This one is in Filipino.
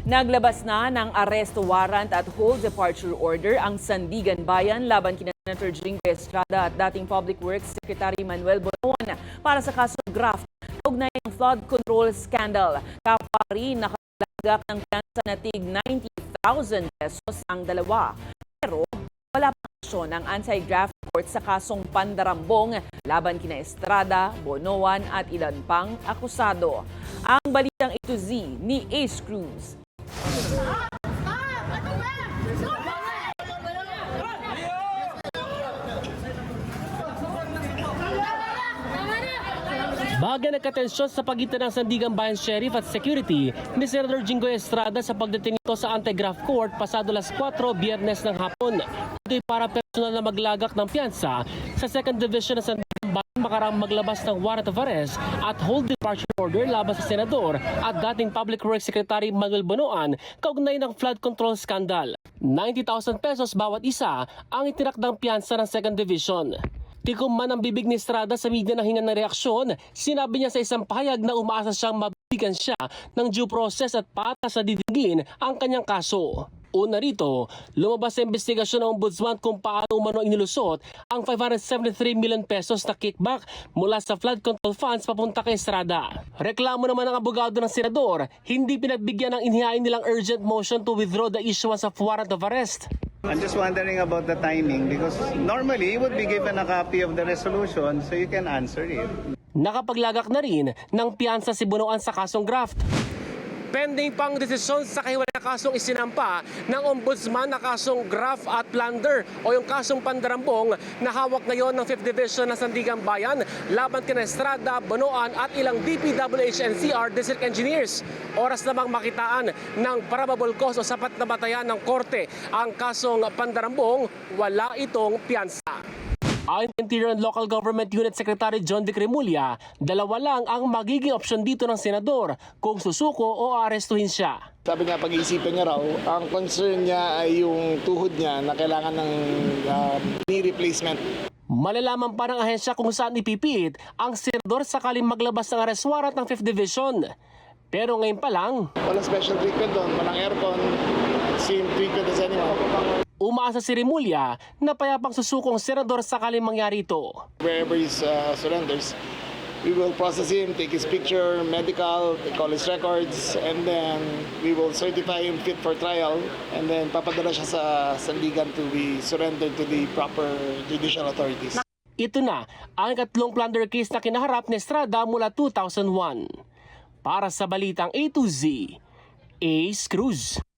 Naglabas na ng arrest warrant at hold departure order ang Sandigan Bayan laban kina Senator Jinggoy Estrada at dating Public Works Secretary Manuel Bonoan para sa kasong graft kaugnay ng flood control scandal. Kapwa rin nakalagak ng piyansa na tig 90,000 pesos ang dalawa. Pero wala pang aksyon ang anti-graft court sa kasong pandarambong laban kina Estrada, Bonoan at ilan pang akusado. Ang balitang A to Z ni Ace Cruz. Baga nagkatensyon sa pagitan ng Sandigan Bayan Sheriff at Security ni Senator Jinggoy Estrada sa pagdating nito sa anti-graft court pasado alas 4 Biyernes ng hapon. Ito'y para personal na maglagak ng piyansa sa 2nd Division ng Sandigan Bayan makarang maglabas ng warrant of arrest at hold departure order laban sa Senador at dating Public Works Secretary Manuel Bonoan kaugnay ng flood control scandal. 90,000 pesos bawat isa ang itinakdang piyansa ng 2nd Division. Tikom man ang bibig ni Estrada sa media na hingan ng reaksyon, sinabi niya sa isang pahayag na umaasa siyang mabigyan siya ng due process at patas na didinggin ang kanyang kaso. Una rito, lumabas sa investigasyon ng Ombudsman kung paano umano inilusot ang 573 million pesos na kickback mula sa flood control funds papunta kay Estrada. Reklamo naman ng abogado ng senador, hindi pinagbigyan ng inihain nilang urgent motion to withdraw the issuance of warrant of arrest. I'm just wondering about the timing because normally you would be given a copy of the resolution so you can answer it. Nakapaglagak na rin ng piyansa si Bonoan sa kasong graft. Pending pang desisyon sa kahiwalay na kasong isinampa ng Ombudsman na kasong graft at plunder o yung kasong pandarambong na hawak ngayon ng 5th Division ng Sandigan Bayan laban kina Estrada, Bonoan at ilang DPWH NCR district engineers. Oras namang makitaan ng probable cause o sapat na batayan ng korte ang kasong pandarambong, wala itong piyansa. Ayon kay Interior and Local Government Unit Secretary John De Cremulya, dalawa lang ang magiging opsyon dito ng senador kung susuko o arestuhin siya. Sabi niya, pag-iisipan niya raw, ang concern niya ay yung tuhod niya na kailangan ng knee replacement. Malalaman pa ng ahensya kung saan ipipiit ang senador sakaling maglabas ng arrest warrant ng 5th Division. Pero ngayon pa lang, Walang special treatment doon, walang aircon, same treatment as anyone. umaasa si Remulya na payapang susukong senador sakaling mangyari ito. Wherever he surrenders, we will process him, take his picture, medical, take all his records, and then we will certify him fit for trial, and then papadala siya sa Sandigan to be surrendered to the proper judicial authorities. Ito na ang ikatlong plunder case na kinaharap ni Estrada mula 2001. Para sa Balitang A to Z, Ace Cruz.